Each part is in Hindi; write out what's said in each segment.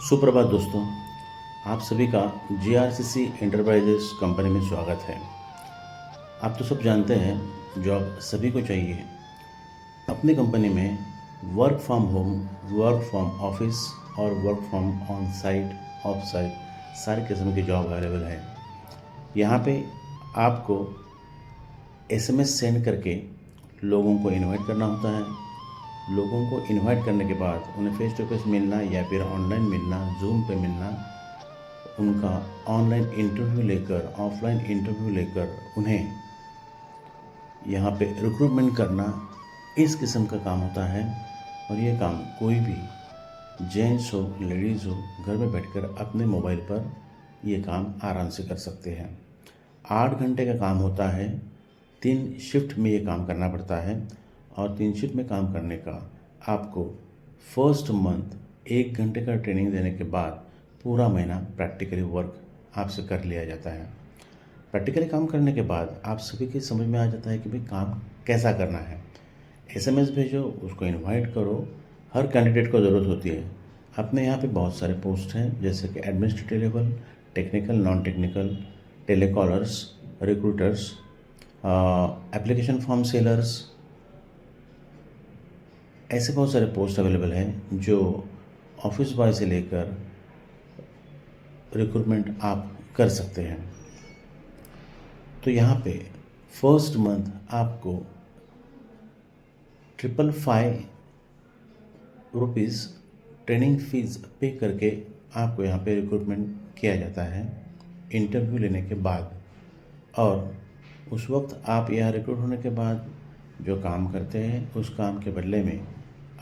सुप्रभात दोस्तों, आप सभी का जीआरसीसी एंटरप्राइजेस कंपनी में स्वागत है। आप तो सब जानते हैं जॉब सभी को चाहिए। अपनी कंपनी में work from home, work from office और work from on site, off site सारे किस्म की जॉब अवेलेबल है। यहाँ पे आपको एसएमएस सेंड करके लोगों को इनवाइट करना होता है। लोगों को इनवाइट करने के बाद उन्हें फेस टू फेस मिलना या फिर ऑनलाइन मिलना, जूम पे मिलना, उनका ऑनलाइन इंटरव्यू लेकर, ऑफलाइन इंटरव्यू लेकर उन्हें यहाँ पे रिक्रूटमेंट करना, इस किस्म का काम होता है। और ये काम कोई भी जेंट्स हो, लेडीज़ हो, घर में बैठकर अपने मोबाइल पर ये काम आराम से कर सकते हैं। 8 घंटे का काम होता है। 3 शिफ्ट में ये काम करना पड़ता है और 3 शिफ्ट में काम करने का आपको फर्स्ट मंथ 1 घंटे का ट्रेनिंग देने के बाद पूरा महीना प्रैक्टिकली वर्क आपसे कर लिया जाता है। प्रैक्टिकली काम करने के बाद आप सभी की समझ में आ जाता है कि भाई काम कैसा करना है। एसएमएस भेजो, उसको इनवाइट करो। हर कैंडिडेट को ज़रूरत होती है। अपने यहाँ पे बहुत सारे पोस्ट हैं, जैसे कि administrative level, technical, non technical, telecallers, recruiters, application form sellers, ऐसे बहुत सारे पोस्ट अवेलेबल हैं जो ऑफिस बॉय से लेकर रिक्रूटमेंट आप कर सकते हैं। तो यहाँ पे फर्स्ट मंथ आपको 555 रुपीज़ ट्रेनिंग फीस पे करके आपको यहाँ पे रिक्रूटमेंट किया जाता है इंटरव्यू लेने के बाद। और उस वक्त आप यहाँ रिक्रूट होने के बाद जो काम करते हैं उस काम के बदले में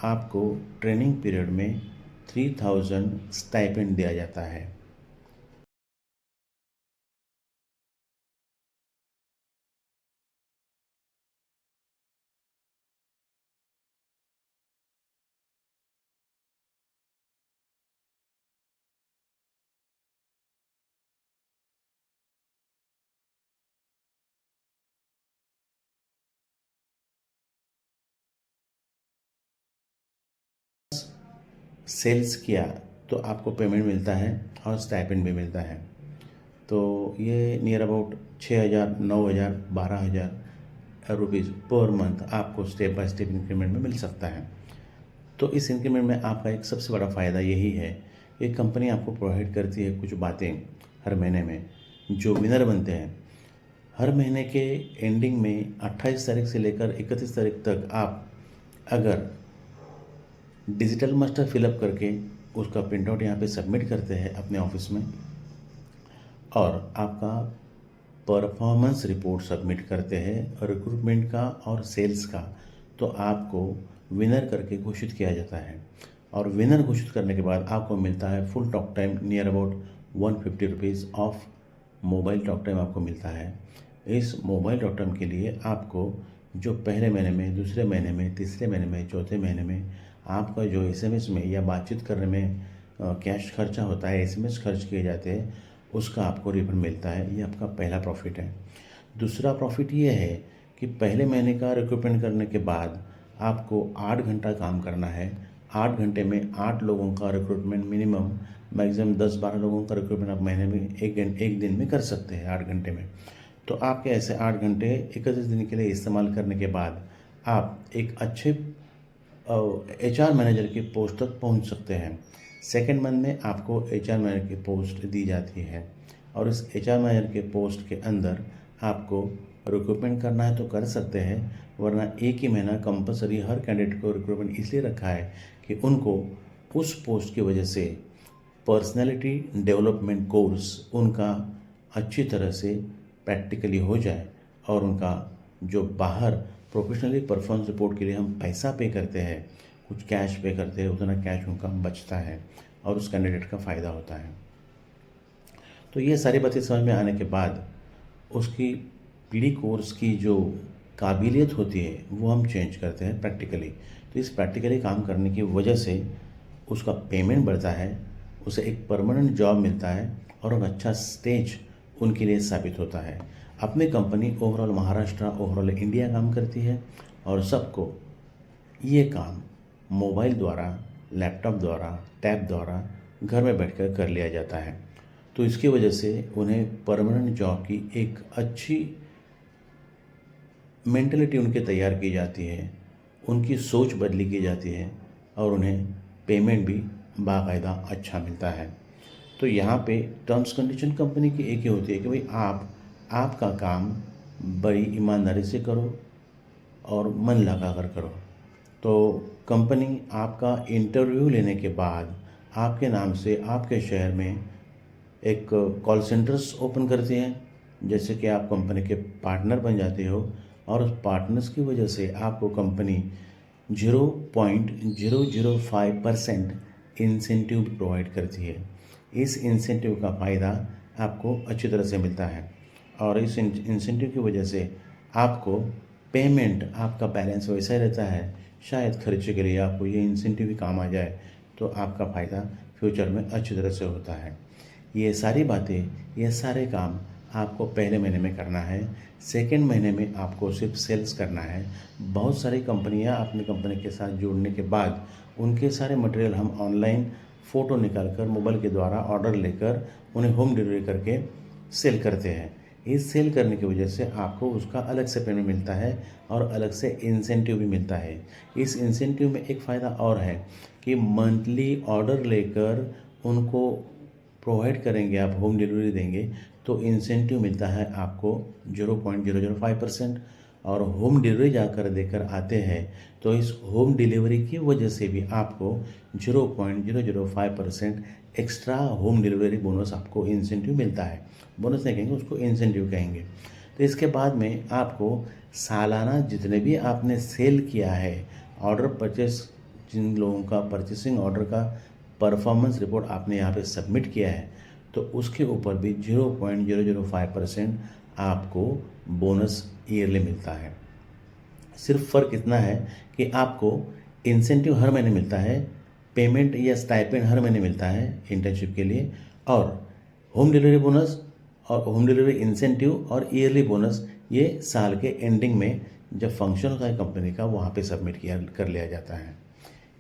आपको ट्रेनिंग पीरियड में 3000 स्टाइपेंड दिया जाता है। सेल्स किया तो आपको पेमेंट मिलता है और स्टाइपेंड भी मिलता है। तो ये near about 6000, 9000, 12000 rupees per month आपको स्टेप बाय स्टेप इंक्रीमेंट में मिल सकता है। तो इस इंक्रीमेंट में आपका एक सबसे बड़ा फ़ायदा यही है कि कंपनी आपको प्रोवाइड करती है कुछ बातें हर महीने में। जो विनर बनते हैं, हर महीने के एंडिंग में 28 तारीख से लेकर 31 तारीख तक आप अगर डिजिटल मास्टर फिलअप करके उसका प्रिंटआउट यहाँ पे सबमिट करते हैं अपने ऑफिस में और आपका परफॉर्मेंस रिपोर्ट सबमिट करते हैं रिक्रूटमेंट का और सेल्स का, तो आपको विनर करके घोषित किया जाता है। और विनर घोषित करने के बाद आपको मिलता है full talk time, near about 150 rupees of mobile talk time आपको मिलता है। इस मोबाइल टॉक टाइम के लिए आपको जो पहले महीने में, दूसरे महीने में, तीसरे महीने में, चौथे महीने में आपका जो एसएमएस में या बातचीत करने में कैश खर्चा होता है, एसएमएस खर्च किए जाते हैं, उसका आपको रिफंड मिलता है। ये आपका पहला प्रॉफिट है। दूसरा प्रॉफिट ये है कि पहले महीने का रिक्रूटमेंट करने के बाद आपको 8 घंटा काम करना है। 8 घंटे में 8 लोगों का रिक्रूटमेंट, मिनिमम मैक्सिमम 10-12 लोगों का रिक्रूटमेंट आप महीने में एक दिन में कर सकते हैं 8 घंटे में। तो आपके ऐसे 8 घंटे 31 दिन के लिए इस्तेमाल करने के बाद आप एक अच्छे एचआर मैनेजर की पोस्ट तक पहुंच सकते हैं। सेकेंड मंथ में आपको एचआर मैनेजर की पोस्ट दी जाती है और इस एचआर मैनेजर के पोस्ट के अंदर आपको रिक्रूटमेंट करना है तो कर सकते हैं, वरना एक ही महीना कंपलसरी हर कैंडिडेट को रिक्रूटमेंट इसलिए रखा है कि उनको उस पोस्ट की वजह से पर्सनैलिटी डेवलपमेंट कोर्स उनका अच्छी तरह से प्रैक्टिकली हो जाए और उनका जो बाहर प्रोफेशनली परफॉर्मेंस रिपोर्ट के लिए हम पैसा पे करते हैं, कुछ कैश पे करते हैं, उतना कैश उनका बचता है और उस कैंडिडेट का फ़ायदा होता है। तो ये सारी बातें समझ में आने के बाद उसकी पीडी कोर्स की जो काबिलियत होती है वो हम चेंज करते हैं प्रैक्टिकली। तो इस प्रैक्टिकली काम करने की वजह से उसका पेमेंट बढ़ता है, उसे एक परमानेंट जॉब मिलता है और एक अच्छा स्टेज उनके लिए साबित होता है। अपनी company overall Maharashtra, overall India काम करती है और सबको ये काम मोबाइल द्वारा, लैपटॉप द्वारा, टैब द्वारा घर में बैठकर कर लिया जाता है। तो इसकी वजह से उन्हें परमानेंट जॉब की एक अच्छी मेंटलिटी उनकी तैयार की जाती है, उनकी सोच बदली की जाती है और उन्हें पेमेंट भी बाकायदा अच्छा मिलता है। तो यहाँ पे टर्म्स कंडीशन कंपनी की एक ही होती है कि भाई आप आपका काम बड़ी ईमानदारी से करो और मन लगा कर करो। तो कंपनी आपका इंटरव्यू लेने के बाद आपके नाम से आपके शहर में एक कॉल सेंटर्स ओपन करती हैं, जैसे कि आप कंपनी के पार्टनर बन जाते हो और उस पार्टनर्स की वजह से आपको कंपनी 0.005% इंसेंटिव प्रोवाइड करती है। इस इंसेंटिव का फ़ायदा आपको अच्छी तरह से मिलता है और इस इंसेंटिव की वजह से आपको पेमेंट, आपका बैलेंस वैसा ही रहता है। शायद खर्चे के लिए आपको ये इंसेंटिव भी काम आ जाए तो आपका फ़ायदा फ्यूचर में अच्छी तरह से होता है। ये सारी बातें, ये सारे काम आपको पहले महीने में करना है। सेकेंड महीने में आपको सिर्फ सेल्स करना है। बहुत सारी कंपनियां अपनी कंपनी के साथ जुड़ने के बाद उनके सारे मटेरियल हम ऑनलाइन फ़ोटो निकाल कर मोबाइल के द्वारा ऑर्डर लेकर उन्हें होम डिलीवरी करके सेल करते हैं। इस सेल करने की वजह से आपको उसका अलग से पेमेंट मिलता है और अलग से इंसेंटिव भी मिलता है। इस इंसेंटिव में एक फ़ायदा और है कि मंथली ऑर्डर लेकर उनको प्रोवाइड करेंगे, आप होम डिलीवरी देंगे तो इंसेंटिव मिलता है आपको 0.005% और होम डिलीवरी जाकर देकर आते हैं तो इस होम डिलीवरी की वजह से भी आपको 0.005% एक्स्ट्रा होम डिलीवरी बोनस आपको इंसेंटिव मिलता है। बोनस नहीं कहेंगे उसको, इंसेंटिव कहेंगे। तो इसके बाद में आपको सालाना जितने भी आपने सेल किया है, ऑर्डर परचेस, जिन लोगों का परचेसिंग ऑर्डर का परफॉर्मेंस रिपोर्ट आपने यहाँ पे सबमिट किया है तो उसके ऊपर भी 0.005% आपको बोनस ईयरली मिलता है। सिर्फ फ़र्क इतना है कि आपको इंसेंटिव हर महीने मिलता है, पेमेंट या स्टाइपेंड हर महीने मिलता है इंटर्नशिप के लिए, और होम डिलीवरी बोनस और होम डिलीवरी इंसेंटिव और ईयरली बोनस ये साल के एंडिंग में जब फंक्शन होता है कंपनी का वहाँ पे सबमिट किया कर लिया जाता है।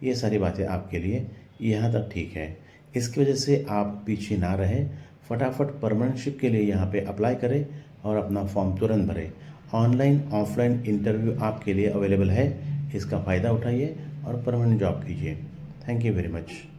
ये सारी बातें आपके लिए यहाँ तक ठीक है। इसकी वजह से आप पीछे ना रहें, फटाफट परमानेंटशिप के लिए यहाँ पे अप्लाई करें और अपना फॉर्म तुरंत भरें। ऑनलाइन ऑफलाइन इंटरव्यू आपके लिए अवेलेबल है, इसका फ़ायदा उठाइए और परमानेंट जॉब कीजिए। Thank you very much.